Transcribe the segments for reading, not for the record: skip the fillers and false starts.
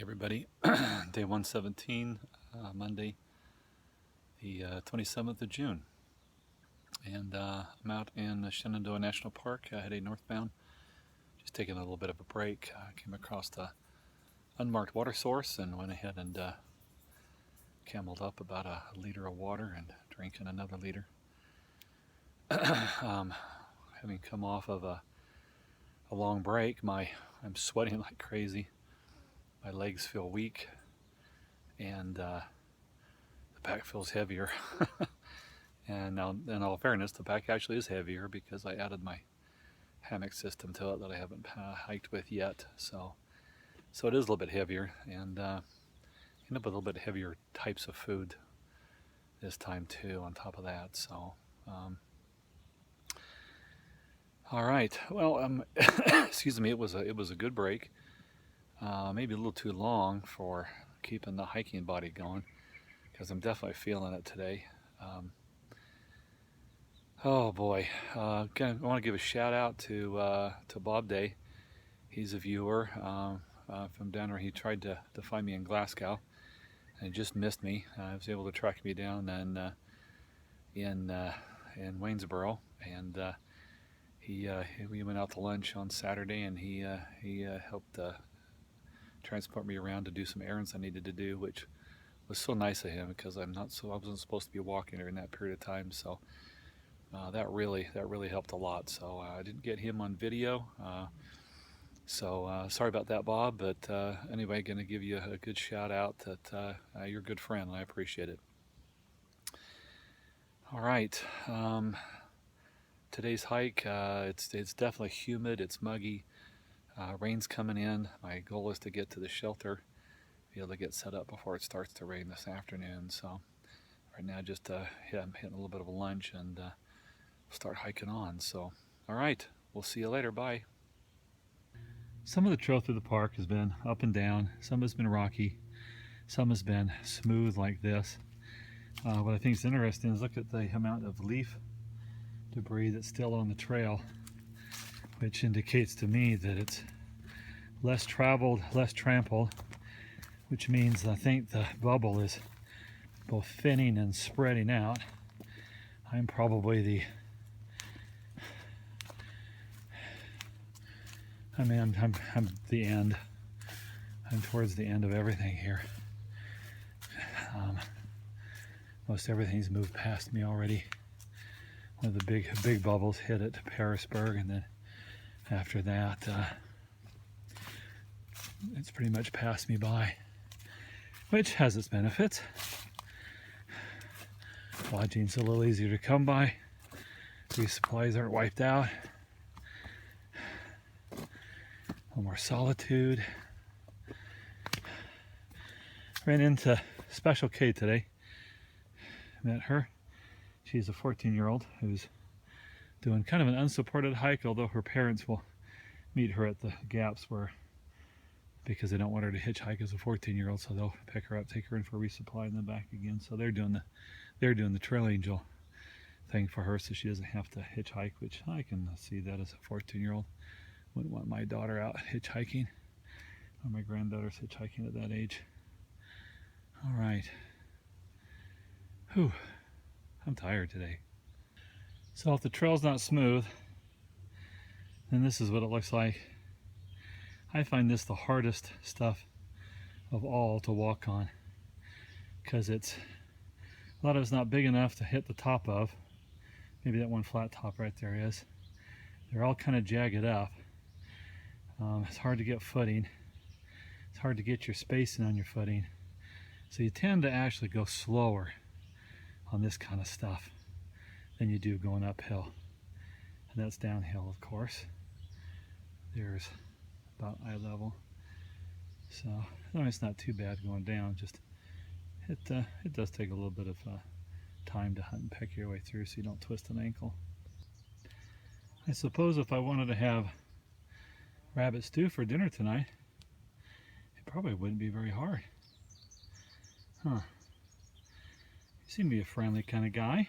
Everybody. Day 117, Monday, the 27th of June. And I'm out in the Shenandoah National Park, heading northbound, just taking a little bit of a break. Came across the unmarked water source and went ahead and cameled up about a liter of water and drinking another liter. Having come off of a long break, I'm sweating like crazy. My legs feel weak, and the pack feels heavier. And now, in all fairness, the pack actually is heavier because I added my hammock system to it that I haven't hiked with yet. So it is a little bit heavier, and end up with a little bit heavier types of food this time too. On top of that, so all right. Well, excuse me. It was a good break. Maybe a little too long for keeping the hiking body going, because I'm definitely feeling it today. Oh boy, I want to give a shout out to Bob Day. He's a viewer from down there. He tried to find me in Glasgow, and he just missed me. He was able to track me down in Waynesboro, and we went out to lunch on Saturday, and he helped transport me around to do some errands I needed to do, which was so nice of him, because I wasn't supposed to be walking during that period of time. So that really helped a lot. So I didn't get him on video. So sorry about that, Bob. But anyway, going to give you a good shout out that you're a good friend, and I appreciate it. All right. Today's hike, it's definitely humid. It's muggy. Rain's coming in. My goal is to get to the shelter, be able to get set up before it starts to rain this afternoon. So right now, just I'm hitting a little bit of a lunch, and we'll start hiking on. So all right, we'll see you later. Bye. Some of the trail through the park has been up and down. Some has been rocky. Some has been smooth like this. What I think is interesting is look at the amount of leaf debris that's still on the trail, which indicates to me that it's less traveled, less trampled, which means I think the bubble is both thinning and spreading out. I'm probably I'm the end. I'm towards the end of everything here. Most everything's moved past me already. One of the big bubbles hit at Pearisburg, and then after that, it's pretty much passed me by, which has its benefits. Lodging's a little easier to come by. These supplies aren't wiped out. A little more solitude. Ran into Special K today. Met her. She's a 14-year-old who's doing kind of an unsupported hike, although her parents will meet her at the gaps because they don't want her to hitchhike as a 14-year-old, so they'll pick her up, take her in for a resupply, and then back again. So they're doing the Trail Angel thing for her, so she doesn't have to hitchhike, which I can see that as a 14-year-old. Wouldn't want my daughter out hitchhiking, or my granddaughter's hitchhiking at that age. All right. Whew. I'm tired today. So if the trail's not smooth, then this is what it looks like. I find this the hardest stuff of all to walk on, because a lot of it's not big enough to hit the top of. Maybe that one flat top right there is. They're all kind of jagged up. It's hard to get footing. It's hard to get your spacing on your footing. So you tend to actually go slower on this kind of stuff than you do going uphill. And that's downhill, of course. There's about eye level. So no, it's not too bad going down. Just it does take a little bit of time to hunt and peck your way through so you don't twist an ankle. I suppose if I wanted to have rabbit stew for dinner tonight, it probably wouldn't be very hard. Huh. You seem to be a friendly kind of guy.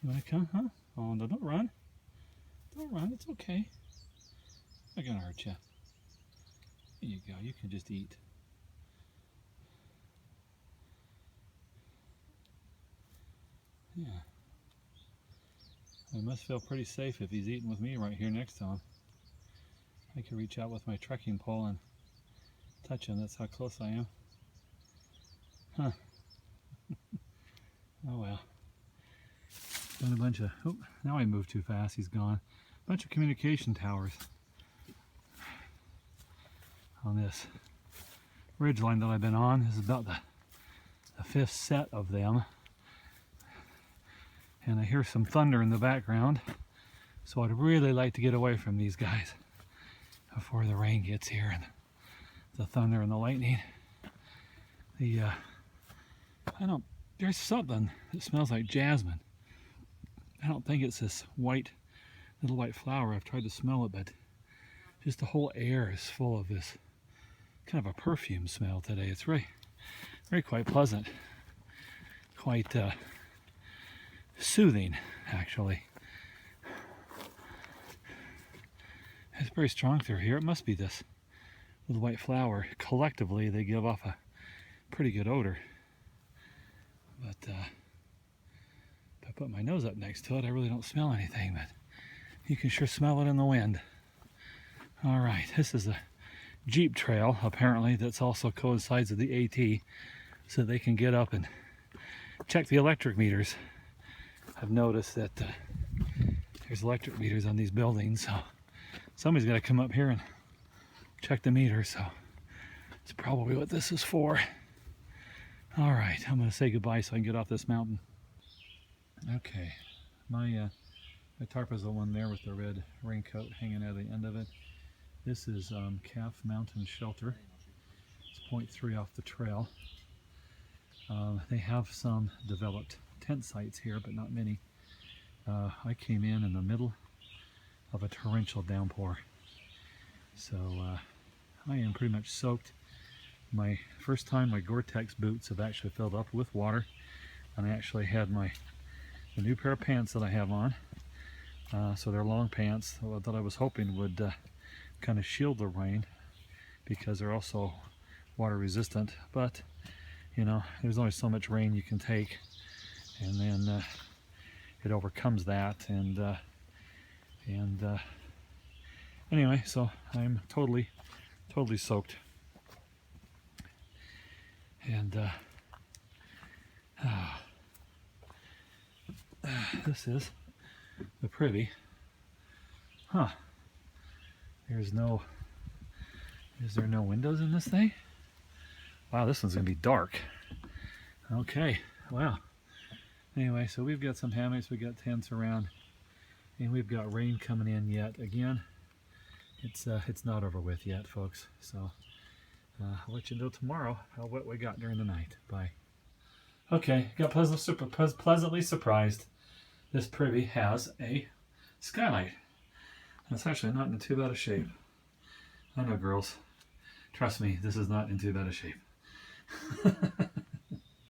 You want to come, huh? Oh, no, don't run. Don't run, it's okay. I'm not gonna hurt you. There you go, you can just eat. Yeah. I must feel pretty safe if he's eating with me right here next to him. I could reach out with my trekking pole and touch him. That's how close I am. Huh. Oh well. Done a bunch of, oh, now I moved too fast, he's gone. A bunch of communication towers on this ridge line that I've been on. This is about the fifth set of them. And I hear some thunder in the background, so I'd really like to get away from these guys before the rain gets here and the thunder and the lightning. There's something that smells like jasmine. I don't think it's this little white flower. I've tried to smell it, but just the whole air is full of this kind of a perfume smell today. It's very quite pleasant, quite soothing, actually. It's very strong through here. It must be this little white flower. Collectively, they give off a pretty good odor. But if I put my nose up next to it, I really don't smell anything, but you can sure smell it in the wind. All right, this is a Jeep trail, apparently, that's also coincides with the AT, so they can get up and check the electric meters. I've noticed that there's electric meters on these buildings, so somebody's got to come up here and check the meter, so it's probably what this is for. All right, I'm going to say goodbye so I can get off this mountain. Okay, my tarp is the one there with the red raincoat hanging out of the end of it. This is Calf Mountain Shelter. It's 0.3 off the trail. They have some developed tent sites here, but not many. I came in the middle of a torrential downpour, so I am pretty much soaked. My first time, my Gore-Tex boots have actually filled up with water, and I actually had the new pair of pants that I have on. So they're long pants that I was hoping would kind of shield the rain, because they're also water resistant. But you know, there's only so much rain you can take, and then it overcomes that. And anyway, so I'm totally soaked. And this is the privy. Huh. Is there no windows in this thing? Wow, this one's gonna be dark. Okay, wow. Anyway, so we've got some hammocks, we've got tents around, and we've got rain coming in yet again. It's not over with yet, folks. So I'll let you know tomorrow what we got during the night. Bye. Okay, got pleasantly surprised. This privy has a skylight. It's actually not in too bad a shape. I know, girls. Trust me, this is not in too bad a shape.